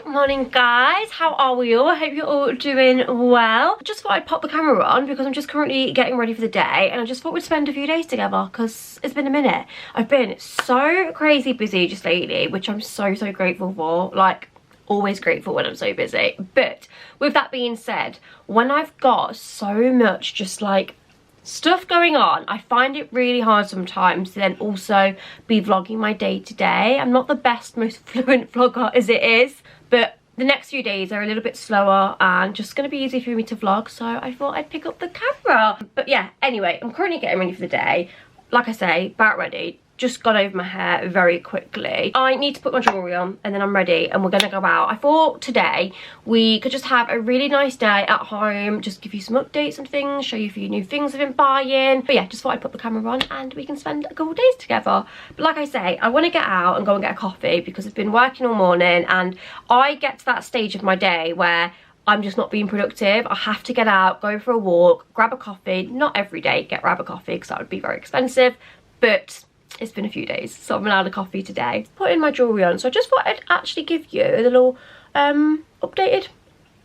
Good morning, guys. How are we all? I hope you're all doing well. I just thought I'd pop the camera on because I'm just currently getting ready for the day, and I just thought we'd spend a few days together because it's been a minute. I've been so crazy busy just lately, which I'm so grateful for. Like, always grateful when I'm so busy. But with that being said, when I've got so much just like stuff going on, I find it really hard sometimes to then also be vlogging my day to day. I'm not the best, most fluent vlogger as it is, but the next few days are a little bit slower and just going to be easy for me to vlog, so I thought I'd pick up the camera. But yeah, anyway, I'm currently getting ready for the day. Like I say, about ready. Just gone over my hair very quickly. I need to put my jewellery on and then I'm ready and we're gonna go out. I thought today we could just have a really nice day at home, just give you some updates and things, show you a few new things I've been buying. But yeah, just thought I'd put the camera on and we can spend a couple days together. But like I say, I want to get out and go and get a coffee because I've been working all morning and I get to that stage of my day where I'm just not being productive. I have to get out, go for a walk, grab a coffee. Not every day grab a coffee because that would be very expensive, but it's been a few days, so I'm allowed a coffee today. Putting my jewellery on, so I just thought I'd actually give you a little updated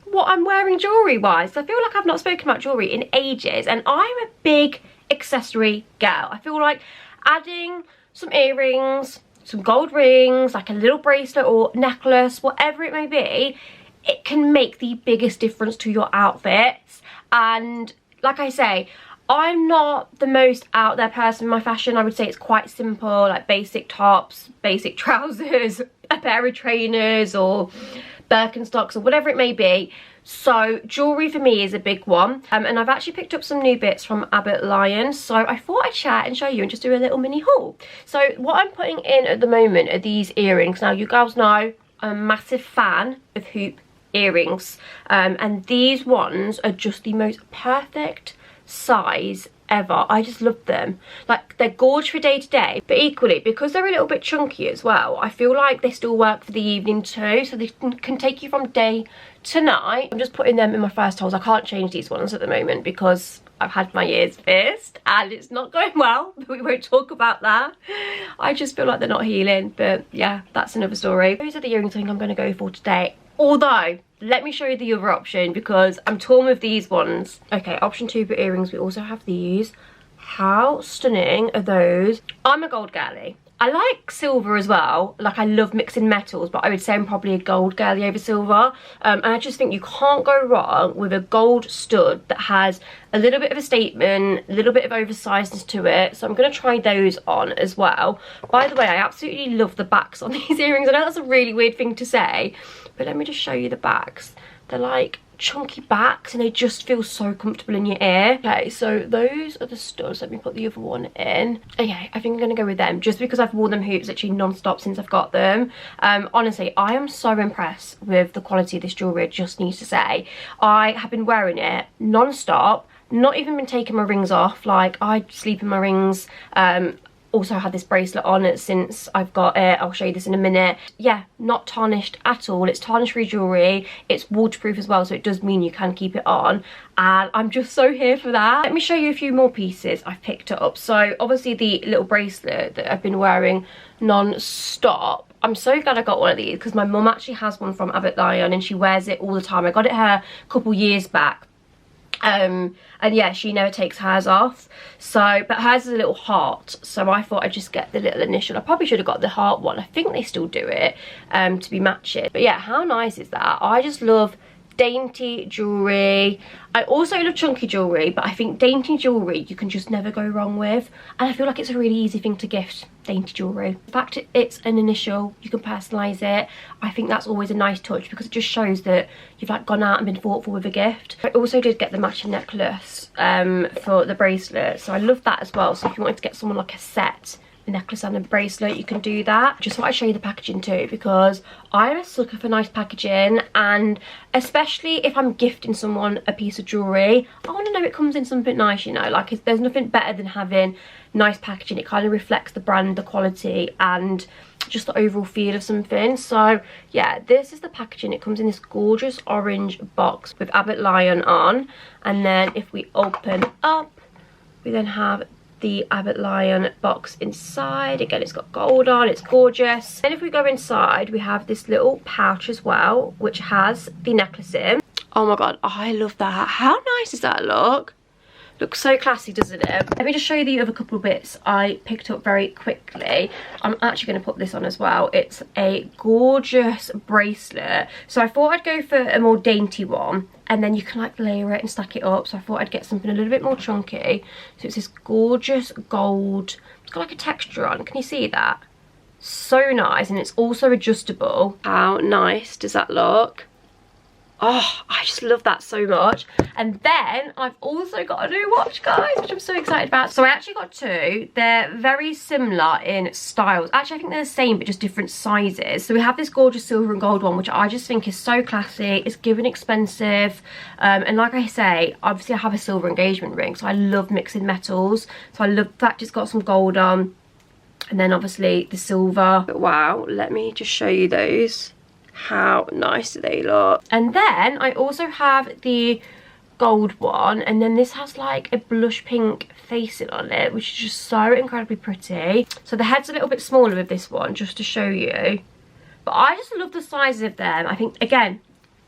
what I'm wearing jewellery wise. I feel like I've not spoken about jewellery in ages and I'm a big accessory girl. I feel like adding some earrings, some gold rings, like a little bracelet or necklace, whatever it may be, it can make the biggest difference to your outfits. And like I say, I'm not the most out there person in my fashion. I would say it's quite simple, like basic tops, basic trousers, a pair of trainers or Birkenstocks or whatever it may be. So jewellery for me is a big one. And I've actually picked up some new bits from Abbott Lyon. So I thought I'd share and show you and just do a little mini haul. So what I'm putting in at the moment are these earrings. Now you girls know I'm a massive fan of hoop earrings. And these ones are just the most perfect size ever. I just love them. Like, they're gorgeous for day to day, but equally because they're a little bit chunky as well, I feel like they still work for the evening too, so they can take you from day to night. I'm just putting them in my first holes. I can't change these ones at the moment because I've had my ears pierced and it's not going well, but we won't talk about that. I just feel like they're not healing, but yeah, that's another story. Those are the earrings I think I'm going to go for today. Although, let me show you the other option because I'm torn with these ones. Okay, option 2 for earrings, we also have these. How stunning are those? I'm a gold girly. I like silver as well. Like, I love mixing metals, but I would say I'm probably a gold girly over silver. And I just think you can't go wrong with a gold stud that has a little bit of a statement, a little bit of oversizedness to it. So I'm going to try those on as well. By the way, I absolutely love the backs on these earrings. I know that's a really weird thing to say, but let me just show you the backs. They're like chunky backs and they just feel so comfortable in your ear. Okay, so those are the studs. Let me put the other one in. Okay, I think I'm gonna go with them just because I've worn them hoops literally non-stop since I've got them. Honestly, I am so impressed with the quality of this jewellery, I just need to say. I have been wearing it non-stop, not even been taking my rings off. Like, I sleep in my rings. Also had this bracelet on it since I've got it. I'll show you this in a minute. Yeah, not tarnished at all. It's tarnish free jewellery. It's waterproof as well, so it does mean you can keep it on. And I'm just so here for that. Let me show you a few more pieces I've picked up. So obviously the little bracelet that I've been wearing non-stop. I'm so glad I got one of these because my mum actually has one from Abbott Lyon and she wears it all the time. I got it her a couple years back. And yeah, she never takes hers off, so, but hers is a little heart, so I thought I'd just get the little initial. I probably should have got the heart one. I think they still do it to be matching, but yeah, how nice is that? I just love dainty jewellery. I also love chunky jewellery, but I think dainty jewellery you can just never go wrong with, and I feel like it's a really easy thing to gift, dainty jewellery. The fact it's an initial, you can personalise it. I think that's always a nice touch because it just shows that you've like gone out and been thoughtful with a gift. I also did get the matching necklace for the bracelet, so I love that as well. So if you wanted to get someone like a set, a necklace and a bracelet, you can do that. Just thought I'd show you the packaging too because I'm a sucker for nice packaging, and especially if I'm gifting someone a piece of jewellery, I want to know it comes in something nice, you know. Like, there's nothing better than having nice packaging. It kind of reflects the brand, the quality, and just the overall feel of something. So yeah, this is the packaging. It comes in this gorgeous orange box with Abbott Lyon on, and then if we open up, we then have the Abbott Lyon box inside. Again, it's got gold on, it's gorgeous. Then if we go inside, we have this little pouch as well, which has the necklace in. Oh my god, I love that. How nice does that look? Looks so classy, doesn't it? Let me just show you the other couple of bits I picked up very quickly. I'm actually going to put this on as well. It's a gorgeous bracelet. So I thought I'd go for a more dainty one, and then you can like layer it and stack it up. So I thought I'd get something a little bit more chunky. So it's this gorgeous gold. It's got like a texture on. Can you see that? So nice, and it's also adjustable. How nice does that look? Oh, I just love that so much. And then I've also got a new watch, guys, which I'm so excited about. So I actually got two. They're very similar in styles. Actually, I think they're the same, but just different sizes. So we have this gorgeous silver and gold one, which I just think is so classy. It's given expensive. And like I say, obviously I have a silver engagement ring, so I love mixing metals. So I love the fact it's got some gold on. And then obviously the silver. But wow, let me just show you those. How nice do they look? And then I also have the gold one, and then this has like a blush pink facing on it, which is just so incredibly pretty. So the head's a little bit smaller with this one, just to show you. But I just love the size of them. I think, again,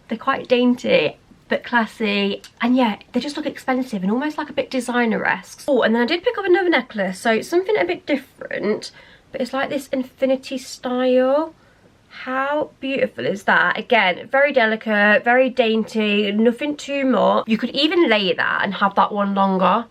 they're quite dainty but classy, and yeah, they just look expensive and almost like a bit designer-esque. Oh, and then I did pick up another necklace, so it's something a bit different, but it's like this infinity style. How beautiful is that? Again, very delicate, very dainty, nothing too much. You could even layer that and have that one longer.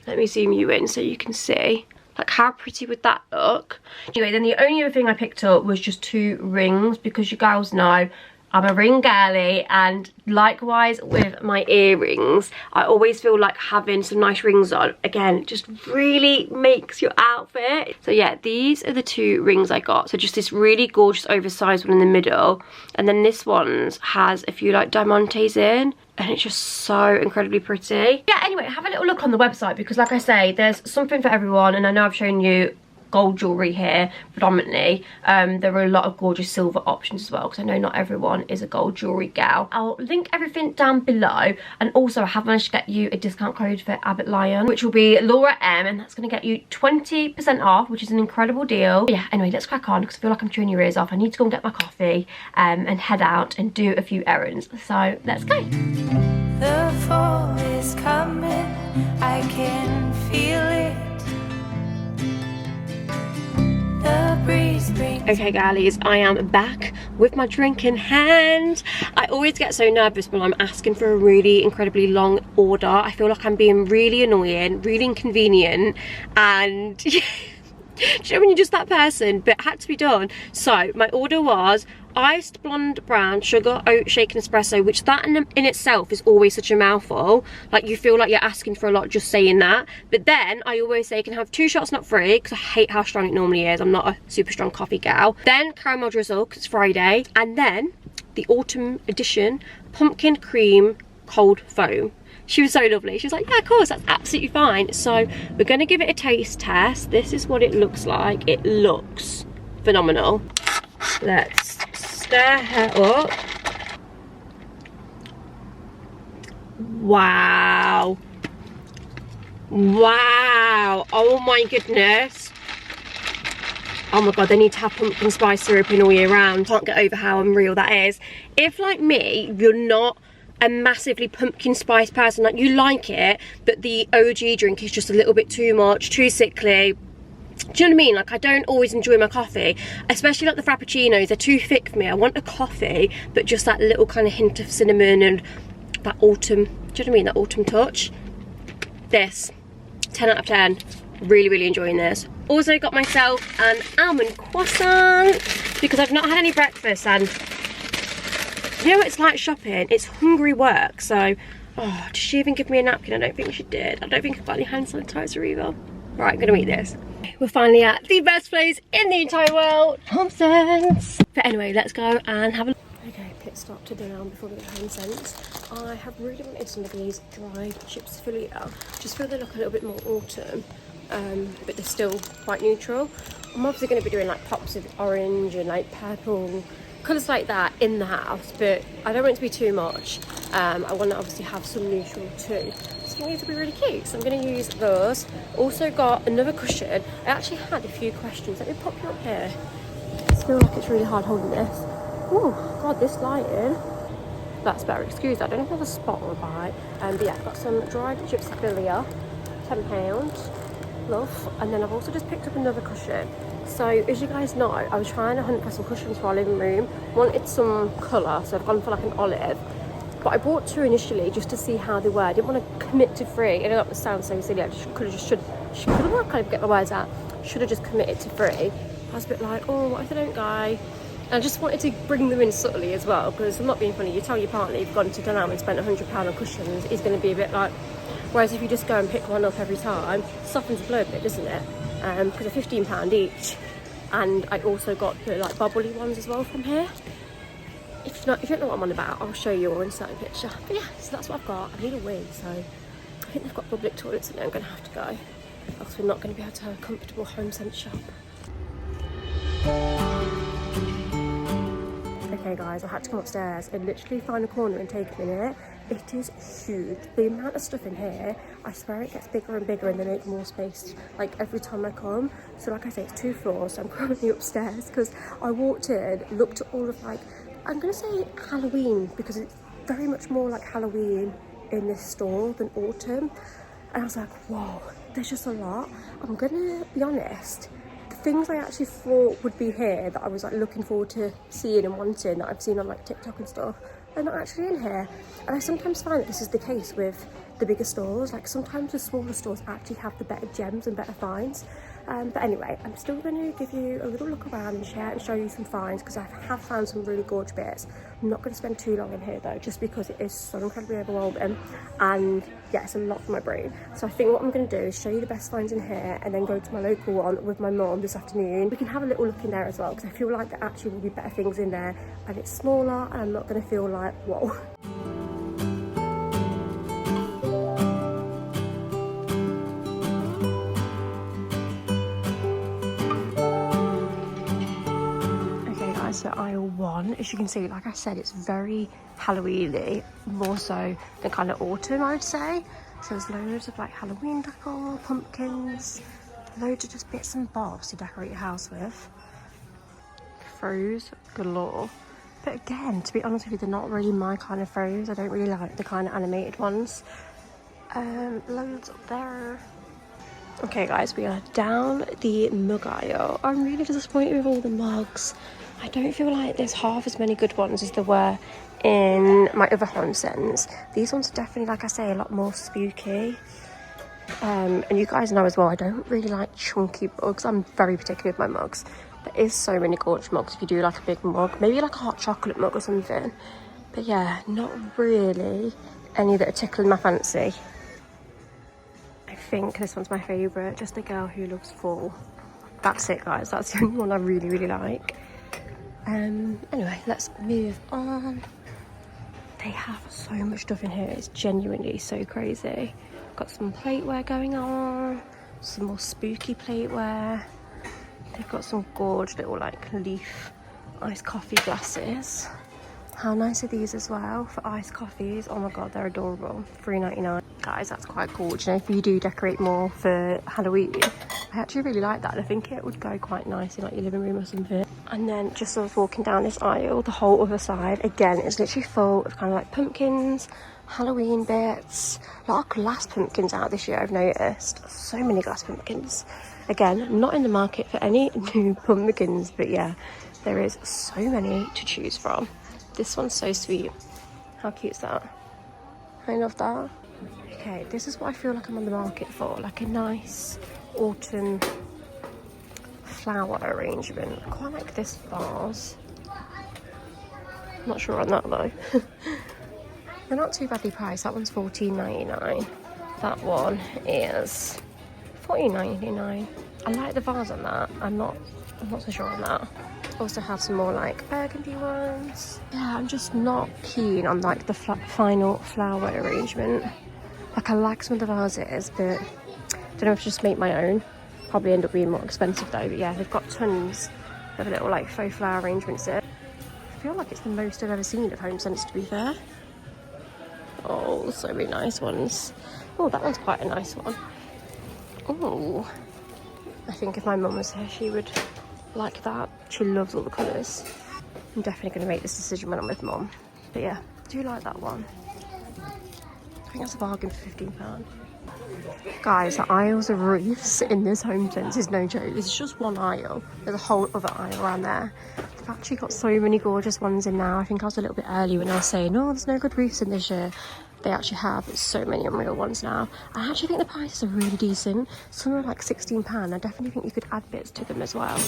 Let me zoom you in so you can see. Like, how pretty would that look? Anyway, then the only other thing I picked up was just 2 rings, because you girls know I'm a ring girly, and likewise with my earrings, I always feel like having some nice rings on, again, just really makes your outfit. So yeah, these are the 2 rings I got. So just this really gorgeous oversized one in the middle, and then this one has a few like diamantes in, and it's just so incredibly pretty. Yeah, anyway, have a little look on the website, because like I say, there's something for everyone, and I know I've shown you gold jewellery here predominantly. There are a lot of gorgeous silver options as well, because I know not everyone is a gold jewellery gal. I'll link everything down below, and also I have managed to get you a discount code for Abbott Lyon, which will be Laura M, and that's going to get you 20% off, which is an incredible deal. But yeah, anyway, let's crack on, because I feel like I'm chewing your ears off. I need to go and get my coffee and head out and do a few errands, so let's go. The fall is coming, I can feel it. Okay, girlies, I am back with my drink in hand. I always get so nervous when I'm asking for a really incredibly long order. I feel like I'm being really annoying, really inconvenient, and do you know when you're just that person? But it had to be done. So my order was iced blonde brown sugar oat shaken espresso, which that in itself is always such a mouthful. Like, you feel like you're asking for a lot just saying that. But then I always say you can have 2 shots not free, because I hate how strong it normally is. I'm not a super strong coffee gal. Then caramel drizzle, because it's Friday. And then the autumn edition pumpkin cream cold foam. She was so lovely. She was like, yeah, of course, that's absolutely fine. So we're going to give it a taste test. This is what it looks like. It looks phenomenal. Let's stir her up. Wow. Wow. Oh my goodness. Oh my god, they need to have pumpkin spice syrup in all year round. Can't get over how unreal that is. If, like me, you're not a massively pumpkin spice person, like, you like it, but the OG drink is just a little bit too much, too sickly. Do you know what I mean? Like, I don't always enjoy my coffee, especially like the frappuccinos. They're too thick for me. I want a coffee, but just that little kind of hint of cinnamon and that autumn, do you know what I mean? That autumn touch. This, 10 out of 10. Really, really enjoying this. Also got myself an almond croissant, because I've not had any breakfast, and you know what it's like shopping? It's hungry work. So, oh, did she even give me a napkin? I don't think she did. I don't think I've got any hand sanitizer either. Right, I'm gonna eat this. We're finally at the best place in the entire world, Homesense. But anyway, let's go and have a... Okay, pit stop to dinner before we get Homesense. I have really wanted some of these dried chips filia. Just feel they look a little bit more autumn, but they're still quite neutral. I'm obviously going to be doing like pops of orange and like purple, colours like that in the house, but I don't want it to be too much. I want to obviously have some neutral too. just think these will be really cute, so I'm going to use those. Also got another cushion. I actually had a few questions. Let me pop you up here. I feel like it's really hard holding this. Oh god, this lighting. That's better. Excuse me, I don't know if I have a spot or a bite. But yeah, I've got some dried gypsophilia, £10. Love. And then I've also just picked up another cushion. So as you guys know, I was trying to hunt for some cushions for our living room. Wanted some colour, so I've gone for like an olive. But I bought 2 initially just to see how they were. I didn't want to commit to 3. I know that sounds so silly. I could have I can't even get the words out. Should have just committed to 3. I was a bit like, oh, what if they don't go? And I just wanted to bring them in subtly as well, because I'm not being funny. You tell your partner you've gone to Dunelm and spent £100 on cushions, he's going to be a bit like. Whereas if you just go and pick one up every time, it softens the blow a bit, doesn't it? Because they're £15 each. And I also got the like bubbly ones as well from here. If you don't know what I'm on about, I'll show you or insert a picture. But yeah, so that's what I've got. I need a wee, so I think they've got public toilets in there. I'm going to have to go, else we're not going to be able to have a comfortable Homesense shop. Okay guys, I had to come upstairs and literally find a corner and take a minute. It is huge. The amount of stuff in here, I swear it gets bigger and bigger and they make more space like every time I come. So like I say, it's 2 floors, so I'm currently upstairs because I walked in, looked at all of like, I'm going to say Halloween because it's very much more like Halloween in this store than autumn. And I was like, whoa, there's just a lot. I'm going to be honest. Things I actually thought would be here that I was like looking forward to seeing and wanting that I've seen on like TikTok and stuff, they're not actually in here. And I sometimes find that this is the case with the bigger stores. Like sometimes the smaller stores actually have the better gems and better finds. But anyway, I'm still going to give you a little look around and share and show you some finds because I have found some really gorgeous bits. I'm not going to spend too long in here though, just because it is so incredibly overwhelming and yeah, it's a lot for my brain. So I think what I'm going to do is show you the best finds in here and then go to my local one with my mum this afternoon. We can have a little look in there as well because I feel like there actually will be better things in there and it's smaller and I'm not going to feel like, whoa. So aisle 1, as you can see, like I said, it's very Halloween-y, more so than kind of autumn, I would say. So there's loads of like Halloween decor, pumpkins, loads of just bits and bobs to decorate your house with. Throws galore. But again, to be honest with you, they're not really my kind of throws. I don't really like the kind of animated ones. Loads up there. Okay guys, we are down the mug aisle. I'm really disappointed with all the mugs. I don't feel like there's half as many good ones as there were in my other Homesense. These ones are definitely, like I say, a lot more spooky. And you guys know as well, I don't really like chunky mugs. I'm very particular with my mugs. There is so many gorgeous mugs if you do like a big mug. Maybe like a hot chocolate mug or something. But yeah, not really any that are tickling my fancy. I think this one's my favourite, just a girl who loves fall. That's it guys, that's the only one I really, really like. Anyway, let's move on. They have so much stuff in here, it's genuinely so crazy. Got some plateware going on, some more spooky plateware. They've got some gorgeous little like leaf iced coffee glasses. How nice are these as well for iced coffees? Oh my god, they're adorable. $3.99. Guys, that's quite cool. Do you know, if you do decorate more for Halloween, I actually really like that. I think it would go quite nice in like your living room or something. And then just as I was walking down this aisle, the whole other side, again, it's literally full of kind of like pumpkins, Halloween bits. A lot of glass pumpkins out this year, I've noticed. So many glass pumpkins. Again, not in the market for any new pumpkins, but yeah, there is so many to choose from. This one's so sweet. How cute is that? I love that. Okay, this is what I feel like I'm on the market for. Like a nice autumn flower arrangement. I quite like this vase. I'm not sure on that though. They're not too badly priced. That one's $14.99. That one is $14.99. I like the vase on that. I'm not so sure on that. Also have some more like burgundy ones. Yeah, I'm just not keen on like the final flower arrangement. Like I like some of the vases, but I don't know if I just make my own. Probably end up being more expensive though, but yeah, they've got tons of little like faux flower arrangements there. I feel like it's the most I've ever seen of Homesense, to be fair. Oh, so many nice ones. Oh, that one's quite a nice one. Oh, I think if my mum was here, she would like that. She loves all the colours. I'm definitely going to make this decision when I'm with mum. But yeah, I do like that one. I think that's a bargain for £15. Guys, the aisles of wreaths in this Homesense is no joke. It's just one aisle. There's a whole other aisle around there. They've actually got so many gorgeous ones in now. I think I was a little bit early when I was saying, oh, there's no good wreaths in this year. They actually have. There's so many unreal ones now. I actually think the prices are really decent. Some are like £16. I definitely think you could add bits to them as well.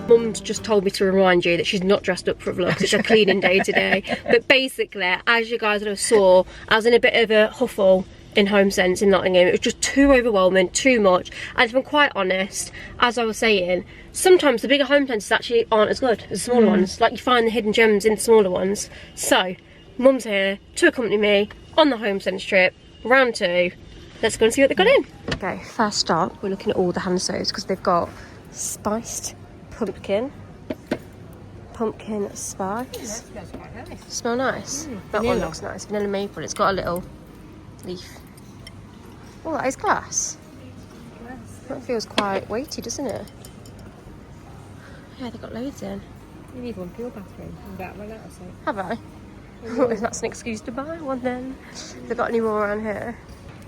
Mum's just told me to remind you that she's not dressed up for a vlog. It's a cleaning day today. But basically, as you guys saw, I was in a bit of a huffle in Homesense in Nottingham. It was just too overwhelming, too much. And if I'm quite honest, as I was saying, sometimes the bigger Homesenses actually aren't as good as the smaller ones. Like, you find the hidden gems in the smaller ones. So, Mum's here to accompany me on the Homesense trip, round 2. Let's go and see what they've got in. Okay, first stop, we're looking at all the hand sews because they've got spiced pumpkin spice. That smells quite nice. Smell nice? That Vanilla. one looks nice. Vanilla maple. It's got a little leaf. Oh, that is glass. That feels quite weighty, doesn't it? Yeah, they've got loads in. You need one for your bathroom. That one out, so. Have I? Well, that's an excuse to buy one then. Have they got any more around here?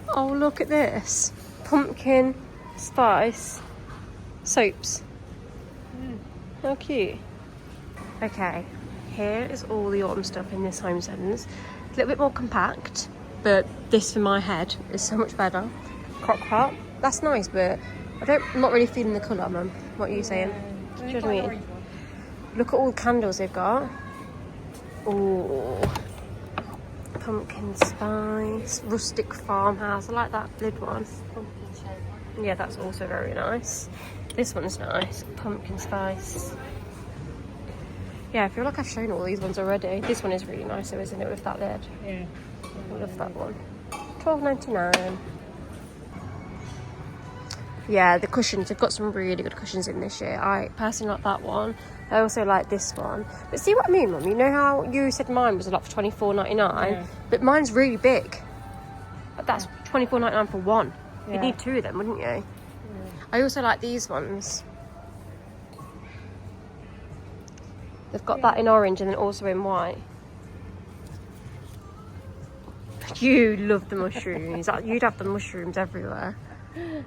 Oh, look at this. Pumpkin spice soaps. How cute. Okay, here is all the autumn stuff in this Homesense. A little bit more compact, but this for my head is so much better. Crock pot, that's nice, but I'm not really feeling the colour, Mum. What are you saying? Do you know what I mean? Look at all the candles they've got. Oh, pumpkin spice, rustic farmhouse. I like that lid one. Yeah, that's also very nice. This one's nice. Pumpkin spice. Yeah, I feel like I've shown all these ones already. This one is really nice though, isn't it, with that lid? Yeah. I love that one. £12.99. Yeah, the cushions, they've got some really good cushions in this year. I personally like that one. I also like this one. But see what I mean, Mum? You know how you said mine was a lot for £24.99? Yeah. But mine's really big. That's £24.99 for one. Yeah. You'd need 2 of them, wouldn't you? Yeah. I also like these ones. They've got that in orange and then also in white. You love the mushrooms. You'd have the mushrooms everywhere. You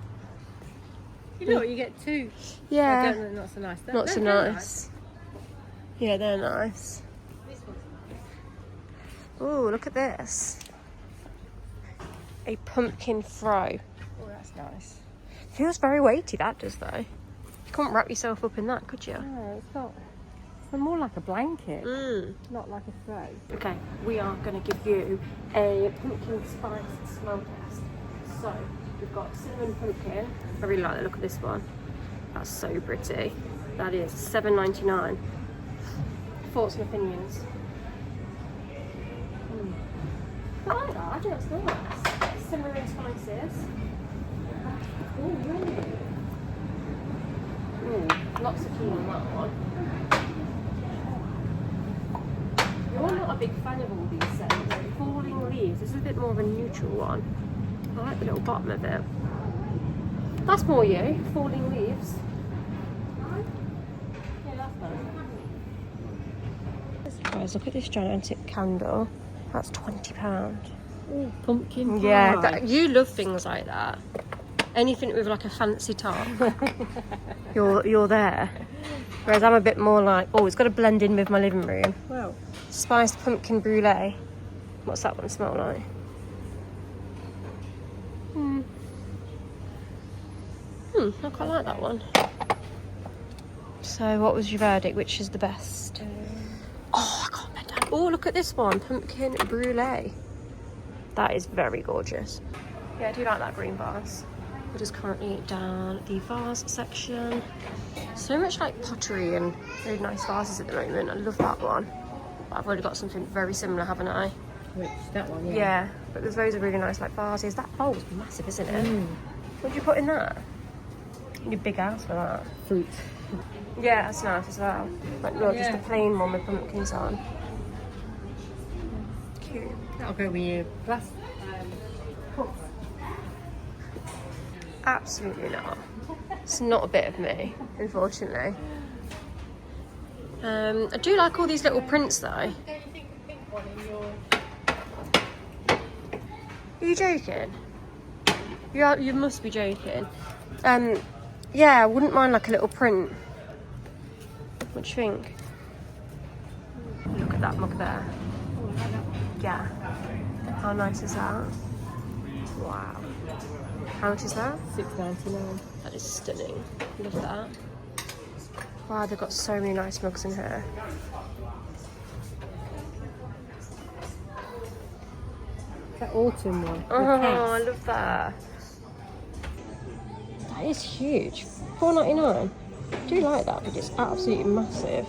know what, you get 2. Yeah. They're not so nice. Not so nice. Yeah, they're nice. Oh, look at this. A pumpkin fro. Oh, that's nice. Feels very weighty, that does though. You couldn't wrap yourself up in that, could you? No, it's not. It's more like a blanket, not like a throw. Okay, we are going to give you a pumpkin spice smell test. So, we've got cinnamon pumpkin. I really like the look of this one. That's so pretty. That is $7.99. Thoughts and opinions? I like that. I think that's nice. Cinnamon spices. Lots of keen on that one. You're not a big fan of all these scents. Falling leaves. This is a bit more of a neutral one. I like the little bottom of it. That's more you. Falling leaves. Yeah, that's nice. Guys, look at this gigantic candle. That's £20. Oh, pumpkin pie. Yeah, you love things like that. Anything with like a fancy top, you're there. Whereas I'm a bit more like, oh, it's got to blend in with my living room. Well, Spiced pumpkin brulee. What's that one smell like? I quite like that one. So what was your verdict? Which is the best? Oh, I can't bend down. Oh, look at this one. Pumpkin brulee. That is very gorgeous. Yeah, I do like that green vase. We're just currently down the vase section. So much like pottery and really nice vases at the moment. I love that one. But I've already got something very similar, haven't I? Which, that one, yeah. Yeah, but there's loads of really nice like vases. That bowl's massive, isn't it? What do you put in that? You need a big house for that. Fruit. Yeah, that's nice as well. Like, look, just a plain one with pumpkins on. Cute. That'll go with your glass. Absolutely not. It's not a bit of me, unfortunately. I do like all these little prints though. Are you joking? You must be joking. Yeah, I wouldn't mind like a little print. What do you think? Look at that mug there. Yeah. How nice is that? Wow. How much is that? $6.99. That is stunning. Love that. Wow, they've got so many nice mugs in here. That autumn one. Oh, I love that. That is huge. $4.99. I do like that, but it's absolutely massive.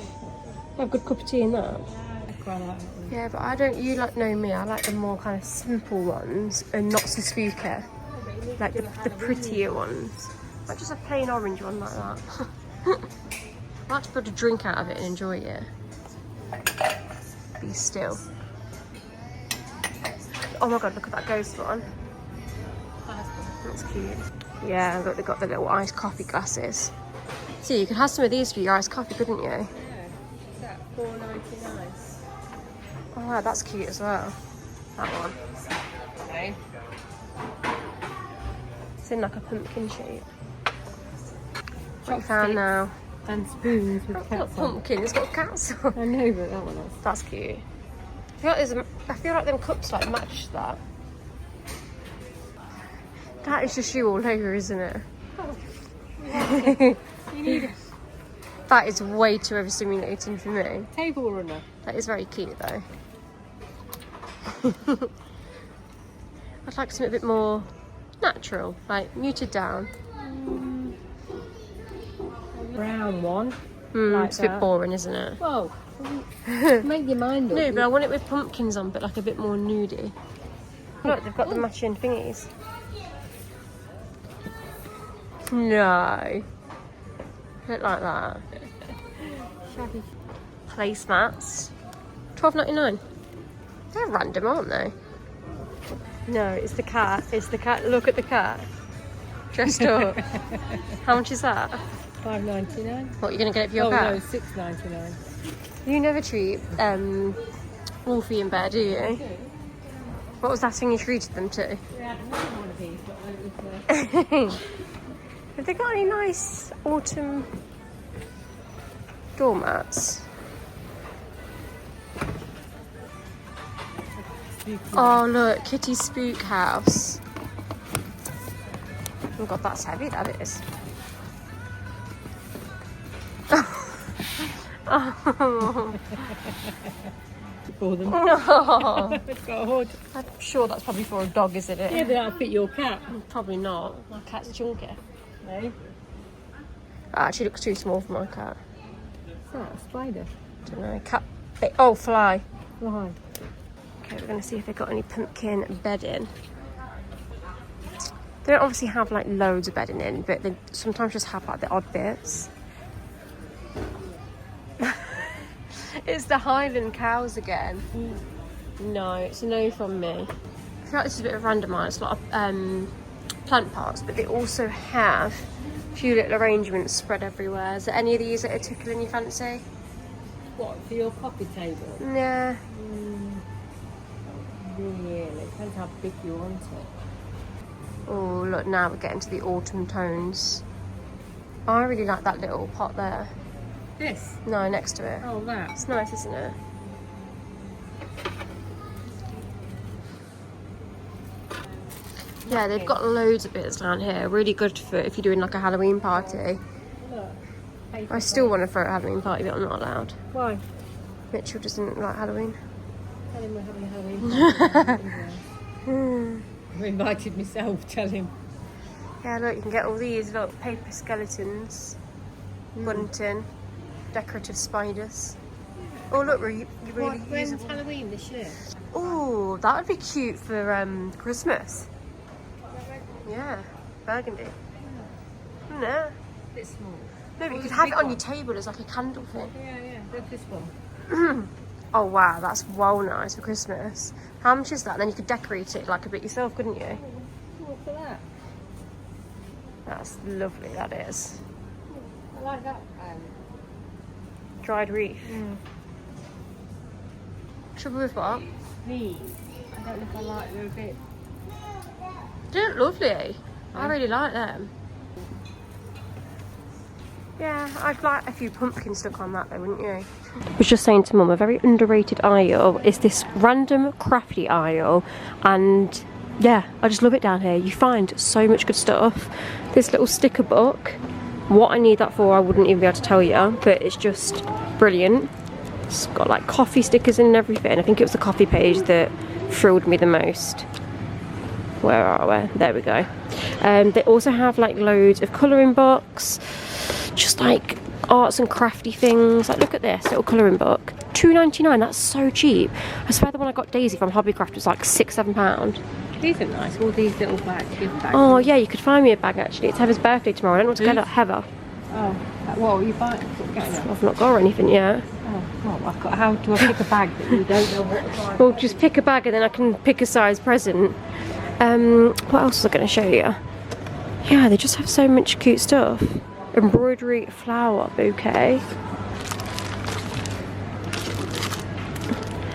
Have a good cup of tea in that. I quite like that one. Yeah, but I don't. You like know me. I like the more kind of simple ones and not so spooky. Like the prettier ones. Like just a plain orange one like that. I like to put a drink out of it and enjoy it. Be still. Oh my god, look at that ghost one. That's cute. Yeah, look, they've got the little iced coffee glasses. See, you could have some of these for your iced coffee, couldn't you? Yeah. Is that $4.99? Oh wow, that's cute as well. That one. Okay. It's in like a pumpkin shape. What you found now? And spoons with It's not cats on. pumpkin, it's got cats on. I know, but that one is. That's cute. I feel like them cups like match that. That is just you all over, isn't it? You need That is way too overstimulating for me. a table runner. That is very cute though. I'd like something a bit more natural, like muted down. Brown one. Like it's a bit that. boring, isn't it? Whoa. Make your mind up. No, but I want it with pumpkins on, but like a bit more nudie. Look, they've got the matching thingies. No. Look like that. Shabby. Placemats. $12.99. They're random, aren't they? No, it's the cat. It's the cat. Look at the cat. Dressed up. How much is that? $5.99. What, you're going to get it for your Oh cat? no, $6.99. You never treat Wolfie in bed, do you? What was that thing you treated them to? We had one of these, but it was Have they got any nice autumn doormats? Oh look, Kitty's Spook House. Oh god, that's heavy, that is. Oh. for them. No. It's got a hood. I'm sure that's probably for a dog, isn't it? Yeah, but that'll fit your cat. Probably not. My cat's chunky. No? That actually looks too small for my cat. What's that? A spider? Don't know. Cat. Oh, fly. Why? Okay, we're going to see if they've got any pumpkin bedding. They don't obviously have like loads of bedding in, but they sometimes just have like the odd bits. It's the Highland cows again. No, it's a no from me. I feel like this is a bit of randomised, a lot of plant pots, but they also have a few little arrangements spread everywhere. Is there any of these that are tickling your fancy? What, for your coffee table? Yeah. Really? Depends how big you want it. Oh, look, now we're getting to the autumn tones. Oh, I really like that little pot there. This? No, next to it. Oh, that. It's nice, isn't it? Yeah, they've got loads of bits down here. Really good for if you're doing like a Halloween party. Look. I still want to throw a Halloween party, but I'm not allowed. Why? Mitchell doesn't like Halloween. Tell him we're having a Halloween party. I invited myself, tell him. Yeah, look, you can get all these little paper skeletons, bunting, decorative spiders. Oh look, you really When's Halloween this year? Oh, that would be cute for Christmas. Yeah, burgundy. No. A bit small. No, but you could have it on your table as like a candle thing. Yeah, that's this one. Oh wow, that's well nice for Christmas. How much is that? Then you could decorate it like a bit yourself, couldn't you? What for that? That's lovely, that is. I like that. Dried wreath. Trouble with what? These. I don't know if I like them a bit. They look lovely. I really like them. Yeah, I'd like a few pumpkins stuck on that though, wouldn't you? I was just saying to Mum, a very underrated aisle is this random crafty aisle, and yeah, I just love it down here. You find so much good stuff. This little sticker book, what I need that for I wouldn't even be able to tell you, but it's just brilliant. It's got like coffee stickers in and everything. I think it was the coffee page that thrilled me the most. Where are we? There we go. They also have like loads of colouring books, just like arts and crafty things. Like look at this little colouring book, £2.99. That's so cheap. I swear the one I got Daisy from Hobbycraft was like £6-7. These are nice. All these little bags, gift bags. Oh yeah, you could find me a bag actually. It's Heather's birthday tomorrow. I don't know what to get at Heather. Oh, what are you buying? I've not got her anything yet. Oh, well, I've got. How do I pick a bag that you don't know what to buy? Well, just pick a bag and then I can pick a size present. What else was I going to show you? Yeah, they just have so much cute stuff. Embroidery flower bouquet.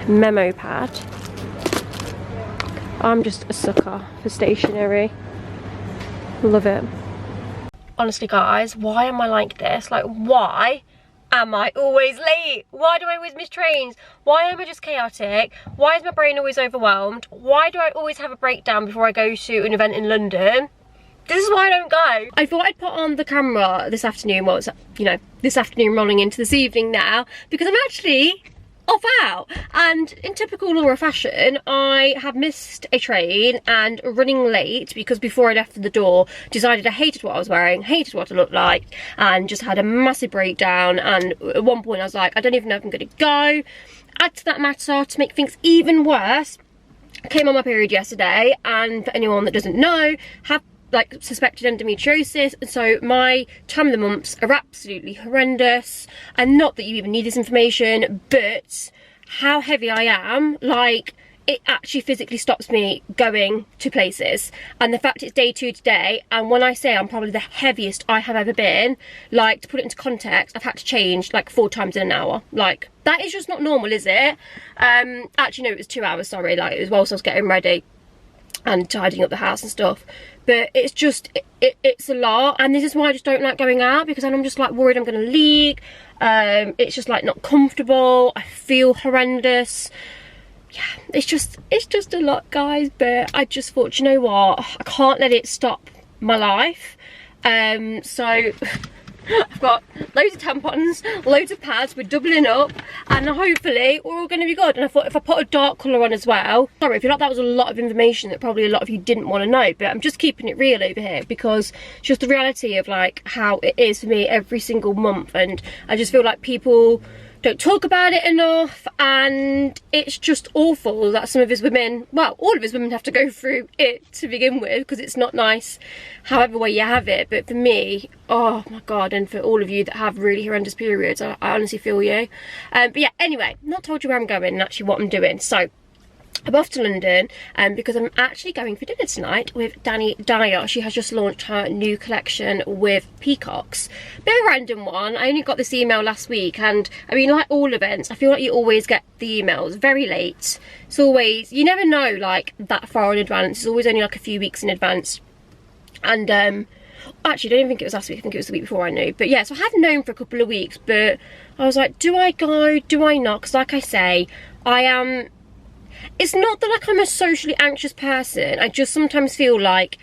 Memo pad. I'm just a sucker for stationery. Love it. Honestly guys, why am I like this? Like, why am I always late? Why do I always miss trains? Why am I just chaotic? Why is my brain always overwhelmed? Why do I always have a breakdown before I go to an event in London? This is why I don't go. I thought I'd put on the camera this afternoon, well, it's, you know, this afternoon rolling into this evening now, because I'm actually off out. And in typical Laura fashion, I have missed a train and running late because before I left for the door, decided I hated what I was wearing, hated what I looked like, and just had a massive breakdown. And at one point I was like, I don't even know if I'm gonna go. Add to that matter, to make things even worse, I came on my period yesterday, and for anyone that doesn't know, have like suspected endometriosis, and so my time of the months are absolutely horrendous. And not that you even need this information, but how heavy I am, like it actually physically stops me going to places. And the fact it's day 2 today, and when I say I'm probably the heaviest I have ever been, like to put it into context, I've had to change like 4 times in an hour. Like that is just not normal, is it? Actually no, it was 2 hours, sorry, like it was whilst I was getting ready and tidying up the house and stuff. But it's just, it's a lot, and this is why I just don't like going out, because then I'm just like worried I'm going to leak. It's just like not comfortable. I feel horrendous. Yeah, it's just a lot, guys. But I just thought, you know what, I can't let it stop my life. So I've got loads of tampons, loads of pads, we're doubling up, and hopefully we're all going to be good. And I thought if I put a dark colour on as well, sorry if you thought that was a lot of information that probably a lot of you didn't want to know, but I'm just keeping it real over here, because it's just the reality of like how it is for me every single month. And I just feel like people don't talk about it enough, and it's just awful that some of us women, well, all of us women have to go through it to begin with, because it's not nice however way you have it. But for me, oh my god, and for all of you that have really horrendous periods, I honestly feel you. But yeah, anyway, not told you where I'm going and actually what I'm doing. So I'm off to London because I'm actually going for dinner tonight with Dani Dyer. She has just launched her new collection with peacocks. Bit of a random one. I only got this email last week, and I mean, like all events, I feel like you always get the emails very late. It's always, you never know like that far in advance. It's always only like a few weeks in advance. And actually I don't even think it was last week, I think it was the week before I knew. But yeah, so I have known for a couple of weeks, but I was like, do I go, do I not? Because like I say, I am, it's not that like I'm a socially anxious person, I just sometimes feel like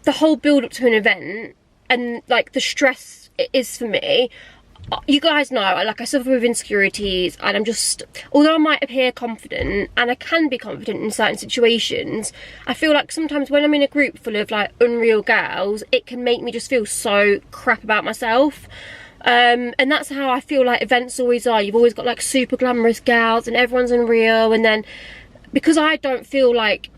the whole build up to an event and like the stress it is for me, you guys know, I suffer with insecurities, and I'm just, although I might appear confident, and I can be confident in certain situations, I feel like sometimes when I'm in a group full of like unreal girls, it can make me just feel so crap about myself. And that's how I feel like events always are. You've always got like super glamorous gals and everyone's unreal, and then because I don't feel like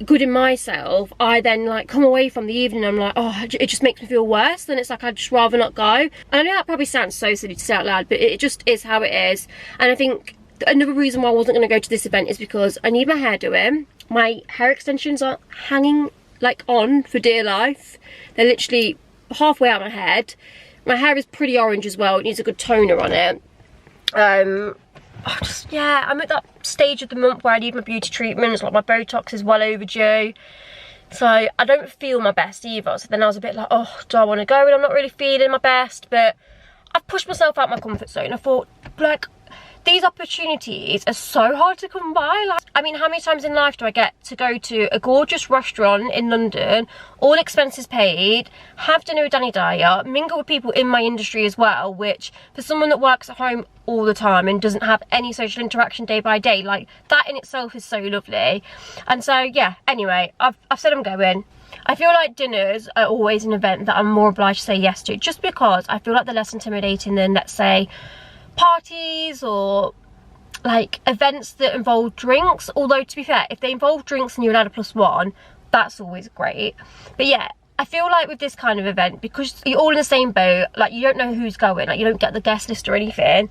good in myself, I then like come away from the evening and I'm like, oh, it just makes me feel worse. Then it's like I'd just rather not go. And I know that probably sounds so silly to say out loud, but it just is how it is. And I think another reason why I wasn't going to go to this event is because I need my hair doing. My hair extensions are hanging like on for dear life. They're literally halfway out my head. My hair is pretty orange as well. It needs a good toner on it. Yeah, I'm at that stage of the month where I need my beauty treatments. Like my Botox is well overdue. So I don't feel my best either. So then I was a bit like, oh, do I want to go? And I'm not really feeling my best. But I've pushed myself out my comfort zone. I thought, like, these opportunities are so hard to come by. Like, I mean, how many times in life do I get to go to a gorgeous restaurant in London, all expenses paid, have dinner with Dani Dyer, mingle with people in my industry as well, which for someone that works at home all the time and doesn't have any social interaction day by day, like that in itself is so lovely. And so yeah, anyway, I've said I'm going. I feel like dinners are always an event that I'm more obliged to say yes to, just because I feel like they're less intimidating than, let's say, parties or like events that involve drinks. Although to be fair, if they involve drinks and you're allowed a +1, that's always great. But yeah, I feel like with this kind of event, because you're all in the same boat, like you don't know who's going, like you don't get the guest list or anything.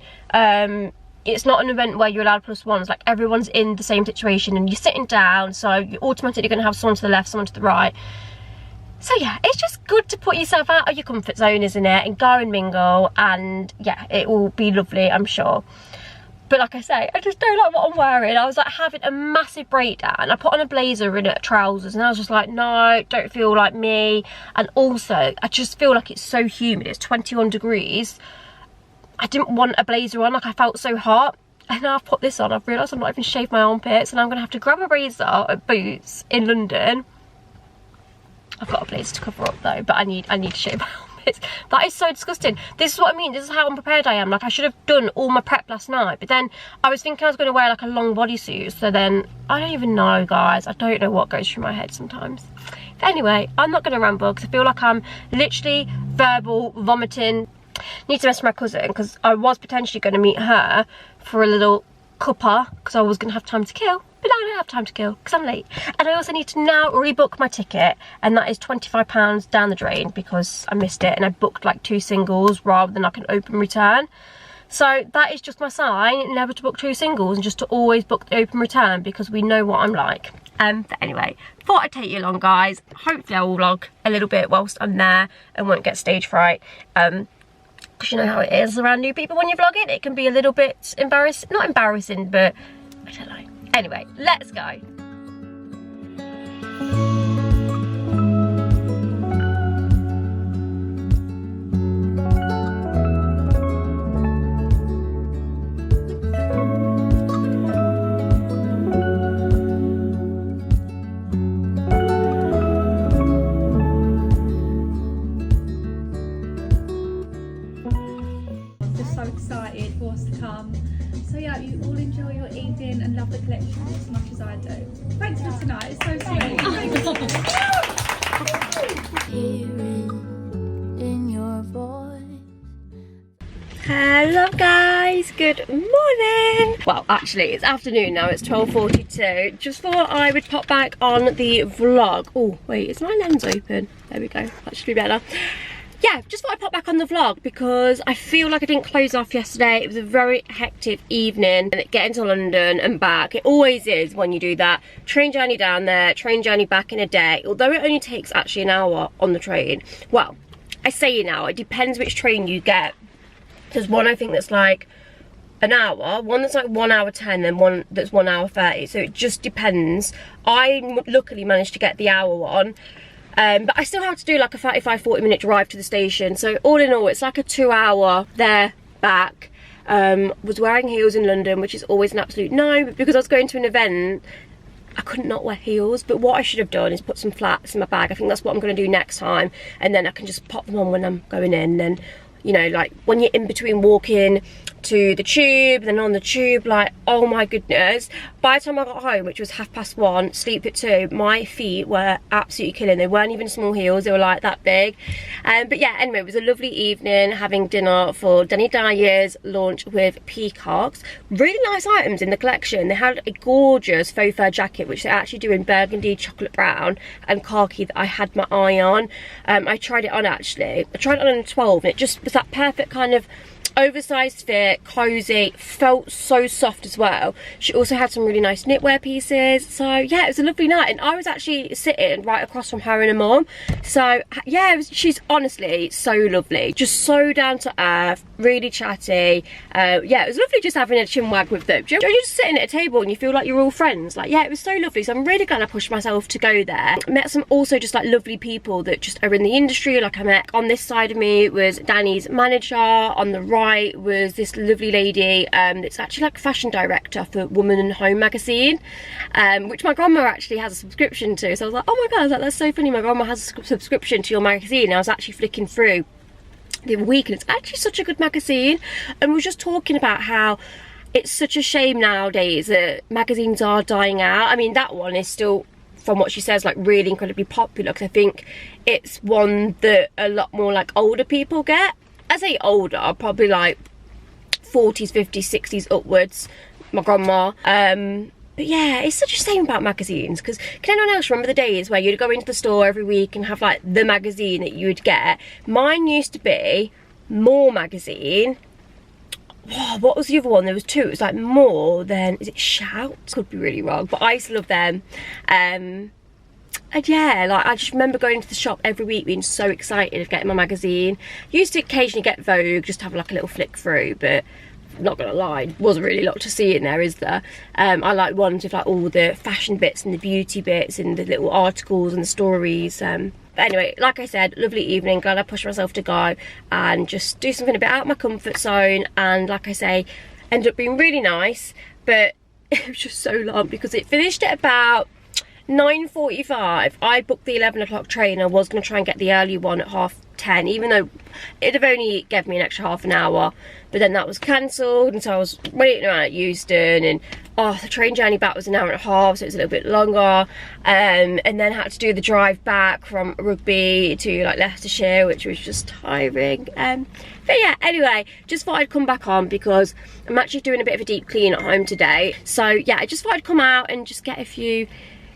It's not an event where you're allowed +1s, like everyone's in the same situation and you're sitting down, so you're automatically going to have someone to the left, someone to the right. So yeah, it's just good to put yourself out of your comfort zone, isn't it? And go and mingle, and yeah, it will be lovely, I'm sure. But like I say, I just don't like what I'm wearing. I was like having a massive breakdown. I put on a blazer and trousers and I was just like, no, don't feel like me. And also, I just feel like it's so humid. It's 21 degrees. I didn't want a blazer on, like I felt so hot. And now I've put this on, I've realised I've not even shaved my armpits, and I'm going to have to grab a razor at Boots in London. I've got a blazer to cover up though, but I need to shave my armpits. That is so disgusting. This is what I mean, this is how unprepared I am. Like I should have done all my prep last night, but then I was thinking I was going to wear like a long bodysuit, so then I don't even know, guys. I don't know what goes through my head sometimes. But anyway, I'm not going to ramble because I feel like I'm literally verbal vomiting. Need to message my cousin because I was potentially going to meet her for a little cuppa because I was going to have time to kill. But now I don't have time to kill because I'm late. And I also need to now rebook my ticket, and that is £25 down the drain because I missed it and I booked like 2 singles rather than like an open return. So that is just my sign, never to book 2 singles and just to always book the open return, because we know what I'm like. But anyway, thought I'd take you along, guys. Hopefully I will vlog a little bit whilst I'm there and won't get stage fright. Because you know how it is around new people when you're vlogging. It can be a little bit embarrassing. Not embarrassing, but I don't know. Anyway, let's go. Excited for us to come. So yeah, you all enjoy your evening and love the collection as much as I do. Thanks for tonight, it's so sweet. In your voice. Hello guys, good morning. Well, actually it's afternoon now, it's 12:42. Just thought I would pop back on the vlog. Oh wait, is my lens open? There we go, that should be better. Yeah, just thought I'd pop back on the vlog because I feel like I didn't close off yesterday. It was a very hectic evening, and getting to London and back, it always is when you do that. Train journey down there, train journey back in a day, although it only takes actually an hour on the train. Well, I say an hour, it depends which train you get. There's one I think that's like an hour, one that's like 1 hour 10, and one that's 1 hour 30, so it just depends. I luckily managed to get the hour one. But I still have to do like a 35-40 minute drive to the station, so all in all it's like a 2 hour there back. Was wearing heels in London, which is always an absolute no, but because I was going to an event I couldn't not wear heels. But what I should have done is put some flats in my bag. I think that's what I'm going to do next time, and then I can just pop them on when I'm going in. And you know, like when you're in between walking to the tube, then on the tube, like, oh my goodness. By the time I got home, which was 1:30, sleep at 2, my feet were absolutely killing. They weren't even small heels, they were like that big. But yeah, anyway, it was a lovely evening having dinner for Dani Dyer's launch with Peacocks. Really nice items in the collection. They had a gorgeous faux fur jacket, which they actually do in burgundy, chocolate brown and khaki that I had my eye on. I tried it on actually. I tried it on in 12 and it just was that perfect kind of oversized fit, cozy, felt so soft as well. She also had some really nice knitwear pieces. So yeah, it was a lovely night, and I was actually sitting right across from her and her mum. So yeah, she's honestly so lovely, just so down to earth, really chatty. Yeah, it was lovely just having a chinwag with them. You're just sitting at a table and you feel like you're all friends. Like, yeah, it was so lovely. So I'm really glad I pushed myself to go there. Met some also just like lovely people that just are in the industry. Like I met on this side of me was Dani's manager, on the right was this lovely lady that's actually like fashion director for Woman and Home magazine, which my grandma actually has a subscription to. So I was like, oh my god, I was like, that's so funny, my grandma has a subscription to your magazine. And I was actually flicking through the other week and it's actually such a good magazine, and we were just talking about how it's such a shame nowadays that magazines are dying out. I mean, that one is still, from what she says, like really incredibly popular, because I think it's one that a lot more like older people get. I say older, probably like 40s, 50s, 60s upwards, my grandma. But yeah, it's such a shame about magazines, because can anyone else remember the days where you'd go into the store every week and have like the magazine that you would get? Mine used to be More magazine. Oh, what was the other one? There was two. It was like More, then is it Shout? Could be really wrong, but I used to love them. And yeah, like I just remember going to the shop every week being so excited of getting my magazine. Used to occasionally get Vogue, just to have like a little flick through, but not gonna lie, wasn't really a lot to see in there, is there? I like ones with like all the fashion bits and the beauty bits and the little articles and the stories. But anyway, like I said, lovely evening. Glad I pushed myself to go and just do something a bit out of my comfort zone. And like I say, ended up being really nice, but it was just so long because it finished at about 9:45. I booked the 11 o'clock train. I was going to try and get the early one at 10:30, even though it'd have only given me an extra half an hour, but then that was cancelled, and so I was waiting around at Euston, and the train journey back was an hour and a half, so it was a little bit longer, and then had to do the drive back from Rugby to like Leicestershire, which was just tiring. But yeah, anyway, just thought I'd come back on because I'm actually doing a bit of a deep clean at home today. So yeah, I just thought I'd come out and just get a few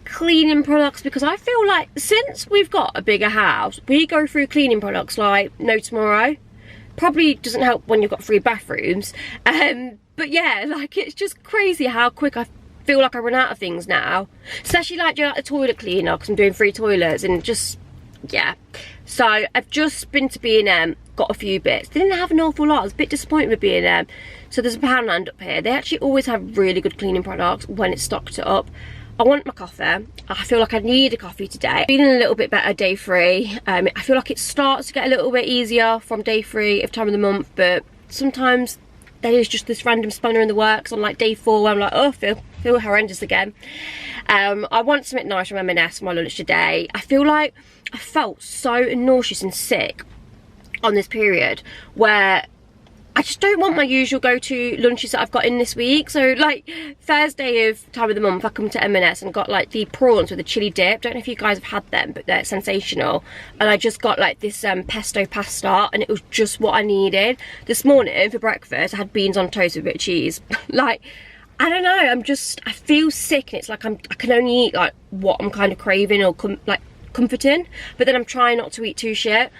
cleaning products, because I feel like since we've got a bigger house, we go through cleaning products like no tomorrow. Probably doesn't help when you've got 3 bathrooms, but yeah, like it's just crazy how quick I feel like I run out of things now, especially like doing like the toilet cleaner, because I'm doing 3 toilets, and just yeah. So I've just been to B&M, got a few bits. They didn't have an awful lot. I was a bit disappointed with B&M. So there's a Poundland up here. They actually always have really good cleaning products when it's stocked up. I want my coffee. I feel like I need a coffee today. Feeling a little bit better day 3. I feel like it starts to get a little bit easier from day 3 of time of the month, but sometimes there is just this random spanner in the works on like day 4 where I'm like, oh, feel horrendous again. I want something nice from M&S for my lunch today. I feel like I felt so nauseous and sick on this period where I just don't want my usual go-to lunches that I've got in this week. So like Thursday of time of the month, I come to M&S and got like the prawns with a chili dip. Don't know if you guys have had them, but they're sensational. And I just got like this pesto pasta, and it was just what I needed. This morning for breakfast, I had beans on toast with a bit of cheese. Like, I don't know, I feel sick, and it's like I can only eat like what I'm kind of craving or comforting, but then I'm trying not to eat too shit.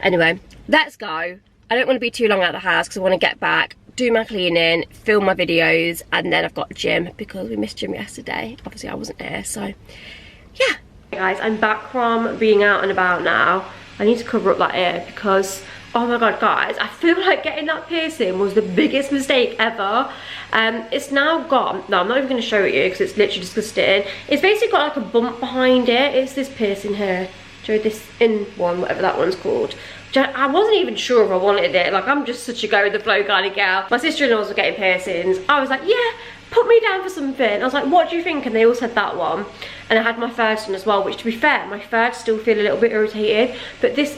Anyway, let's go. I don't want to be too long out of the house because I want to get back, do my cleaning, film my videos, and then I've got gym because we missed gym yesterday. Obviously I wasn't here, so yeah. Hey guys, I'm back from being out and about now. I need to cover up that ear because, oh my god guys, I feel like getting that piercing was the biggest mistake ever. It's now got, no, I'm not even going to show it you because it's literally disgusting. It's basically got like a bump behind it. It's this piercing here. Show this in one, whatever that one's called. I wasn't even sure if I wanted it. Like, I'm just such a go with the flow kind of gal. My sister-in-laws were getting piercings. I was like, yeah, put me down for something. I was like, what do you think? And they all said that one. And I had my first one as well, which to be fair, my third still feel a little bit irritated. But this,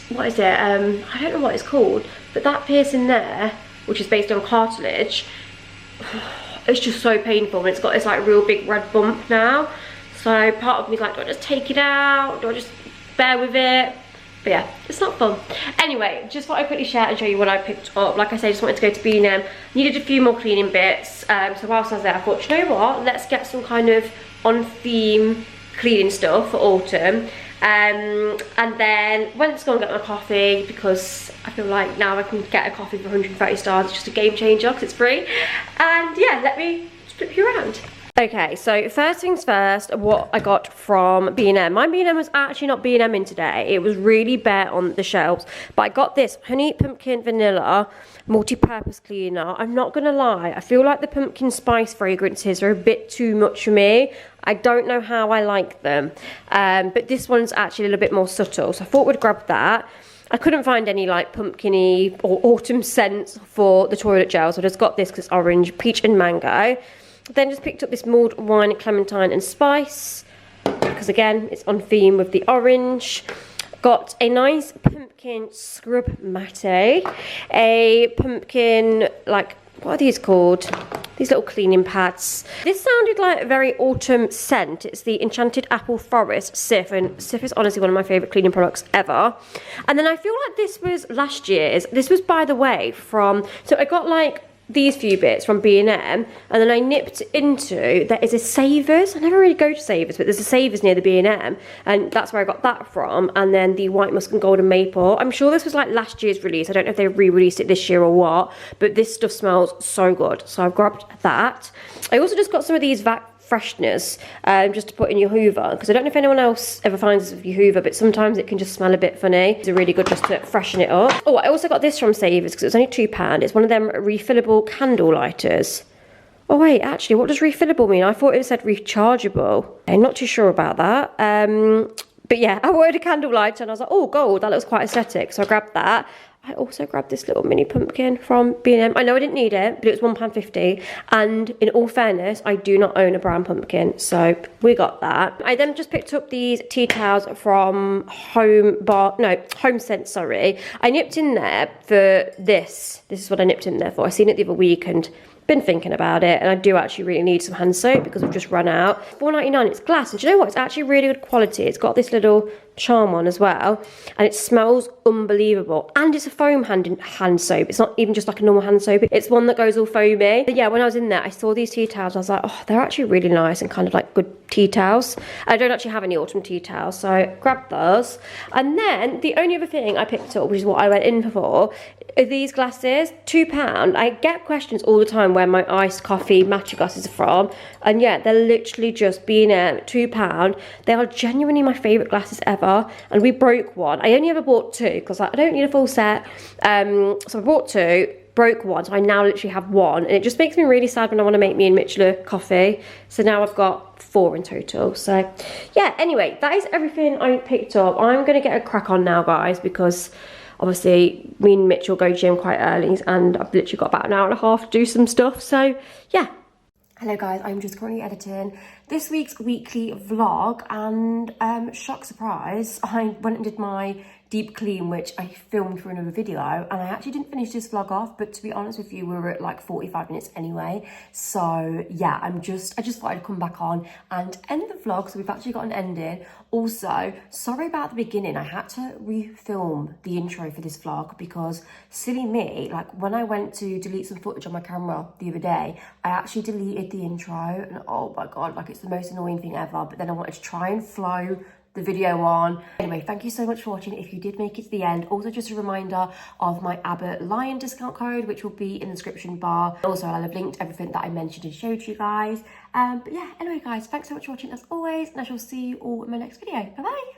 what is it? I don't know what it's called. But that piercing there which is based on cartilage, it's just so painful, and it's got this like real big red bump now. So part of me is like, do I just take it out? Do I just bear with it? But yeah, it's not fun. Anyway, just thought I'd quickly share and show you what I picked up. Like I said, I just wanted to go to B&M. Needed a few more cleaning bits. So whilst I was there, I thought, you know what? Let's get some kind of on-theme cleaning stuff for autumn. And then went to go and get my coffee, because I feel like now I can get a coffee for 130 stars. It's just a game changer because it's free. And yeah, let me flip you around. Okay, so first things first, what I got from B&M. My B&M was actually not B&M in today. It was really bare on the shelves. But I got this Honey Pumpkin Vanilla multi-purpose cleaner. I'm not going to lie, I feel like the pumpkin spice fragrances are a bit too much for me. I don't know how I like them. But this one's actually a little bit more subtle. So I thought we'd grab that. I couldn't find any like pumpkin-y or autumn scents for the toilet gel. So I just got this because it's orange, peach and mango. Then just picked up this mulled wine, clementine and spice, because again, it's on theme with the orange. Got a nice pumpkin scrub matte, a pumpkin, like, what are these called? These little cleaning pads. This sounded like a very autumn scent. It's the Enchanted Apple Forest Sif, and Sif is honestly one of my favourite cleaning products ever. And then I feel like this was last year's. This was, by the way, from, so I got like these few bits from B&M, and then I nipped into, there is a Savers. I never really go to Savers, but there's a Savers near the B&M, and that's where I got that from. And then the White Musk and Golden Maple. I'm sure this was like last year's release. I don't know if they re-released it this year or what, but this stuff smells so good. So I've grabbed that. I also just got some of these freshness just to put in your Hoover, because I don't know if anyone else ever finds this with your Hoover, but sometimes it can just smell a bit funny. It's really good just to freshen it up. Oh, I also got this from Savers because it was only £2. It's one of them refillable candle lighters. Oh wait, actually, what does refillable mean? I thought it said rechargeable. I'm not too sure about that. But yeah, I wanted a candle lighter and I was like, oh, gold, that looks quite aesthetic. So I grabbed that. I also grabbed this little mini pumpkin from B&M. I know I didn't need it, but it was £1.50. And in all fairness, I do not own a brown pumpkin, so we got that. I then just picked up these tea towels from Homesense, sorry. I nipped in there for this. This is what I nipped in there for. I seen it the other week and been thinking about it, and I do actually really need some hand soap because I've just run out. £4.99, it's glass, and do you know what? It's actually really good quality. It's got this little charm on as well, and it smells unbelievable. And it's a foam hand soap. It's not even just like a normal hand soap. It's one that goes all foamy. But yeah, when I was in there, I saw these tea towels. I was like, oh, they're actually really nice and kind of like good tea towels. I don't actually have any autumn tea towels, so I grabbed those. And then the only other thing I picked up, which is what I went in for, are these glasses, £2. I get questions all the time where my iced coffee matcha glasses are from, and yeah, they're literally just B&M, £2. They are genuinely my favourite glasses ever, and we broke one. I only ever bought two because I don't need a full set, so I bought two, broke one, so I now literally have one, and it just makes me really sad when I want to make me and Mitchell a coffee. So now I've got 4 in total. So yeah, anyway, that is everything I picked up. I'm gonna get a crack on now, guys, because obviously me and Mitchell go gym quite early, and I've literally got about an hour and a half to do some stuff. So yeah. Hello guys, I'm just currently editing this week's weekly vlog, and shock surprise, I went and did my deep clean, which I filmed for another video, and I actually didn't finish this vlog off, but to be honest with you, we were at like 45 minutes anyway. So yeah, I just thought I'd come back on and end the vlog, so we've actually got an ending. Also, sorry about the beginning, I had to refilm the intro for this vlog because silly me, like when I went to delete some footage on my camera the other day, I actually deleted the intro, and oh my god, like it's the most annoying thing ever. But then I wanted to try and flow the video on. Anyway, thank you so much for watching if you did make it to the end. Also, just a reminder of my Abbott Lyon discount code, which will be in the description bar. Also, I'll have linked everything that I mentioned and showed you guys. But yeah, anyway guys, thanks so much for watching as always, and I shall see you all in my next video. Bye bye.